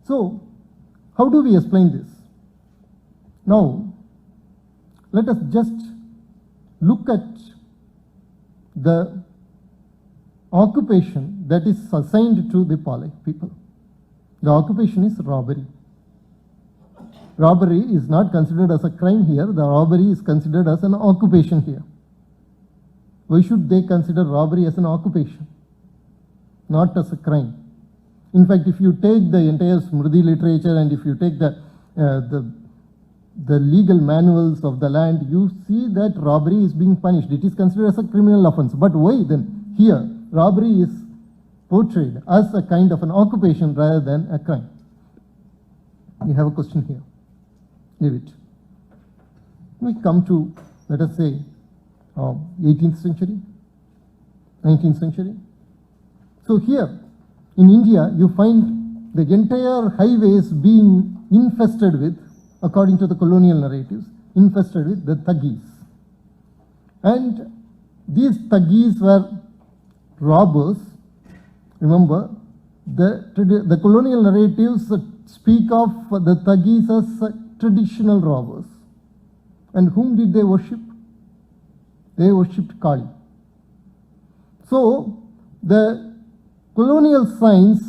So, how do we explain this? Now, let us just look at the occupation that is assigned to the Palay people. The occupation is robbery. Robbery is not considered as a crime here. The robbery is considered as an occupation here. Why should they consider robbery as an occupation, not as a crime? In fact, if you take the entire Smriti literature and if you take the legal manuals of the land, you see that robbery is being punished. It is considered as a criminal offense. But why then here robbery is portrayed as a kind of an occupation rather than a crime? We have a question here. Leave it. We come to, let us say, 18th century, 19th century. So here in India, you find the entire highways being infested with, according to the colonial narratives, infested with the Thuggees. And these Thuggees were robbers. Remember, the colonial narratives speak of the Thuggees as traditional robbers. And whom did they worship? They worshipped Kali. So, the colonial science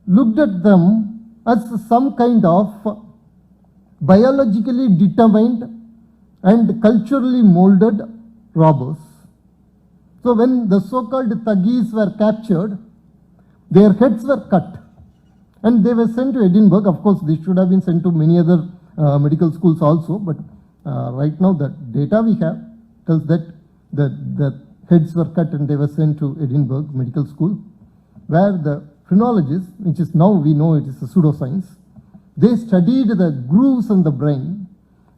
looked at them as some kind of biologically determined and culturally molded robbers. So when the so-called Thuggees were captured, their heads were cut and they were sent to Edinburgh. Of course, they should have been sent to many other medical schools also, but right now the data we have tells that the heads were cut and they were sent to Edinburgh Medical School, where the phrenologists, which is now we know it is a pseudoscience, they studied the grooves in the brain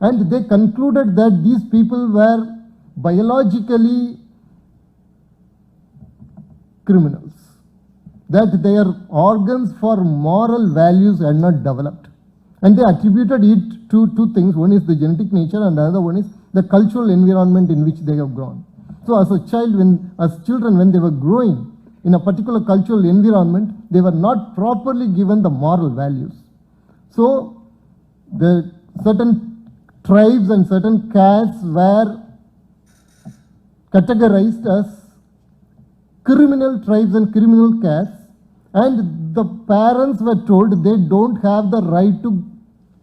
and they concluded that these people were biologically criminals, that their organs for moral values had not developed. And they attributed it to two things. One is the genetic nature and the other one is the cultural environment in which they have grown. So as a child, as children, when they were growing in a particular cultural environment, they were not properly given the moral values. So the certain tribes and certain castes were categorized as criminal tribes and criminal castes, and the parents were told they don't have the right to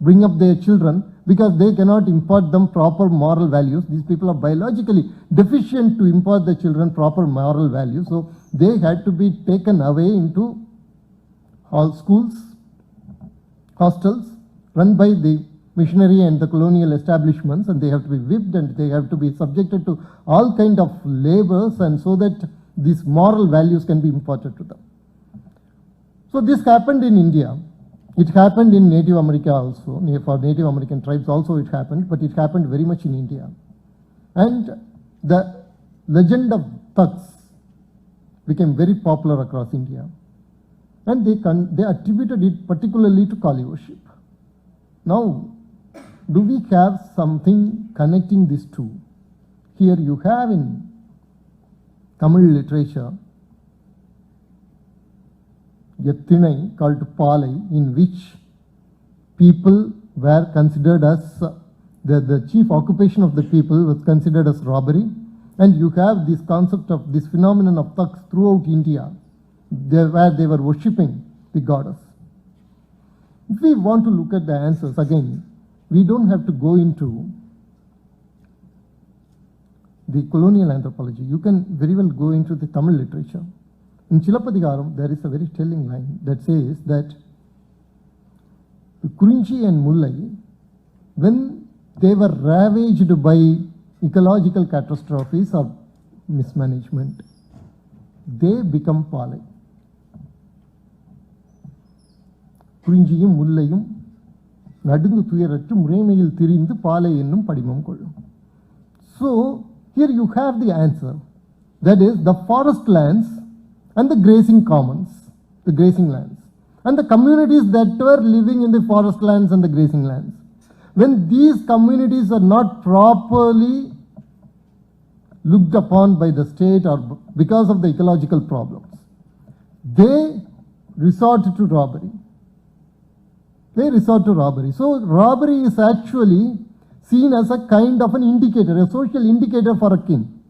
bring up their children because they cannot impart them proper moral values. These people are biologically deficient to impart the children proper moral values, so they had to be taken away into all schools, hostels run by the missionary and the colonial establishments, and they have to be whipped and they have to be subjected to all kind of labors, and so that these moral values can be imparted to them. So this happened in India. It happened in Native America also. For Native American tribes also it happened, but it happened very much in India. And the legend of thugs became very popular across India. And they attributed it particularly to Kali worship. Now, do we have something connecting these two? Here you have in Tamil literature a Thinai called Palai, in which people were considered as, the chief occupation of the people was considered as robbery. And you have this concept of this phenomenon of thugs throughout India, where they were worshipping the goddess. If we want to look at the answers, again, we don't have to go into the colonial anthropology. You can very well go into the Tamil literature. In Chilapadigaram, there is a very telling line that says that the Kurinchi and Mullai, when they were ravaged by ecological catastrophes or mismanagement, they become Palai. Kurinchiyum Mullayum நடுங்கு துயரற்று முறைமையில் திரிந்து பாலை என்னும் படிமம் கொள்ளும். So here you have the answer, that is the forest lands and the grazing commons, the grazing lands, and the communities that were living in the forest lands and the grazing lands. When these communities are not properly looked upon by the state or because of the ecological problems, they resort to robbery. they resort to robbery. So robbery is actually seen as a kind of an indicator, a social indicator for a king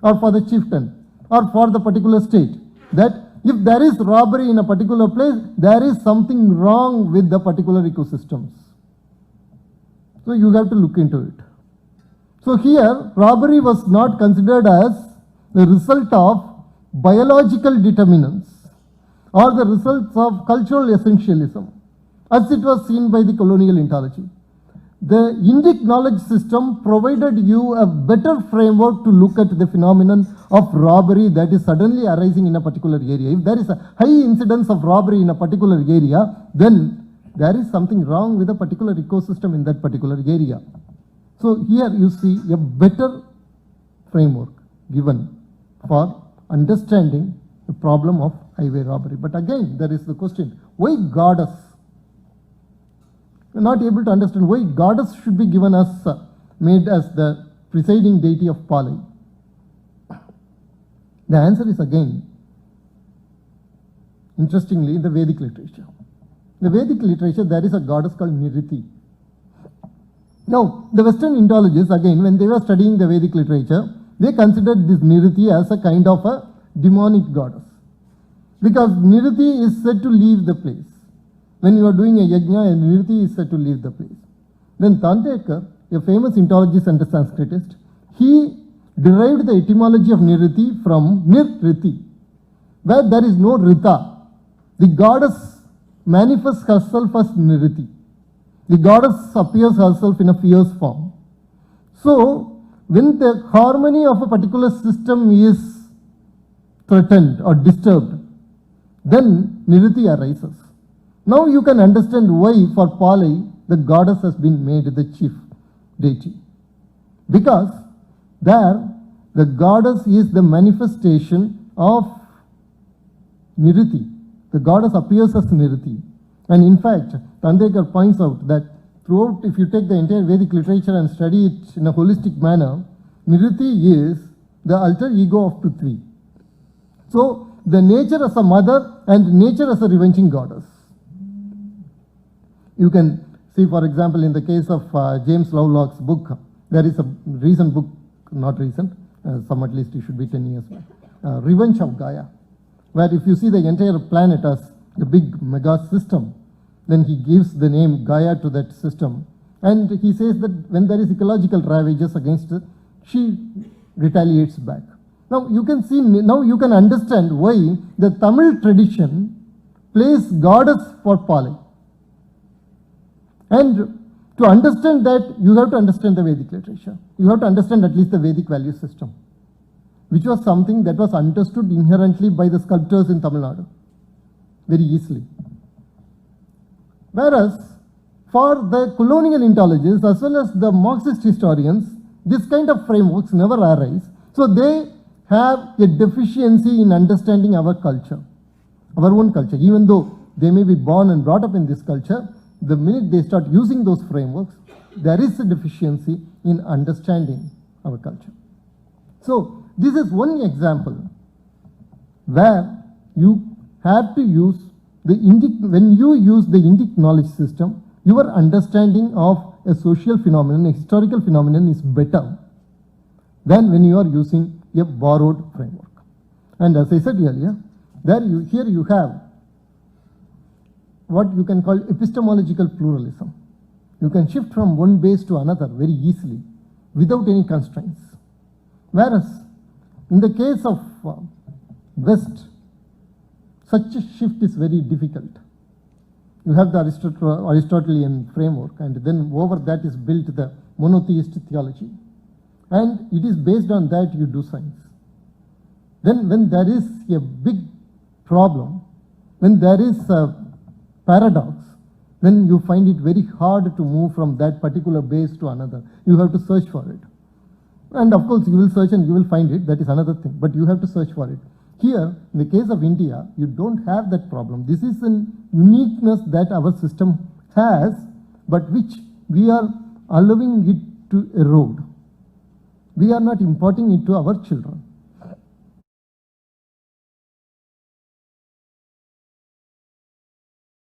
or for the chieftain or for the particular state, that if there is robbery in a particular place, there is something wrong with the particular ecosystems. So you have to look into it. So here, robbery was not considered as the result of biological determinants or the results of cultural essentialism, as it was seen by the colonial ontology. The Indic knowledge system provided you a better framework to look at the phenomenon of robbery that is suddenly arising in a particular area. If there is a high incidence of robbery in a particular area, then there is something wrong with a particular ecosystem in that particular area. So here you see a better framework given for understanding the problem of highway robbery. But again, there is the question, why goddess? We are not able to understand why goddess should be given as, made as the presiding deity of Palai. The answer is again, interestingly, in the Vedic literature. In the Vedic literature, there is a goddess called Niriti. Now, the Western ontologists, again, when they were studying the Vedic literature, they considered this Niriti as a kind of a demonic goddess. Because Niriti is said to leave the place. When you are doing a yajna, Niriti is said to leave the place. Then Tandekar, a famous ontologist and a Sanskritist, he derived the etymology of Niriti from Nirriti, where there is no Rita. The goddess manifests herself as Niriti. The goddess appears herself in a fierce form. So, when the harmony of a particular system is threatened or disturbed, then Niriti arises. Now you can understand why for Palai the goddess has been made the chief deity. Because there the goddess is the manifestation of Niriti. The goddess appears as Niriti. And in fact, Tandekar points out that throughout, if you take the entire Vedic literature and study it in a holistic manner, Niriti is the alter ego of Prithvi. So, the nature as a mother and nature as a revenging goddess. You can see, for example, in the case of James Lovelock's book, there is a recent book, not recent, some at least it should be 10 years back, Revenge of Gaia, where if you see the entire planet as a big mega system, then he gives the name Gaia to that system. And he says that when there is ecological ravages against it, she retaliates back. Now you can see, now you can understand why the Tamil tradition plays goddess for Palai. And to understand that, you have to understand the Vedic literature. You have to understand at least the Vedic value system, which was something that was understood inherently by the sculptors in Tamil Nadu very easily. Whereas, for the colonial ontologists as well as the Marxist historians, this kind of frameworks never arise. So they have a deficiency in understanding our culture, our own culture. Even though they may be born and brought up in this culture, the minute they start using those frameworks, there is a deficiency in understanding our culture. So this is one example where you have to use the Indic, when you use the Indic knowledge system, your understanding of a social phenomenon, a historical phenomenon is better than when you are using a borrowed framework. And as I said earlier, here you have what you can call epistemological pluralism. You can shift from one base to another very easily without any constraints. Whereas in the case of West, such a shift is very difficult. You have the Aristotelian framework, and then over that is built the monotheist theology. And it is based on that you do science. Then when there is a big problem, when there is a paradox, then you find it very hard to move from that particular base to another. You have to search for it. And of course, you will search and you will find it. That is another thing. But you have to search for it. Here, in the case of India, you don't have that problem. This is a uniqueness that our system has, but which we are allowing it to erode. We are not importing it to our children.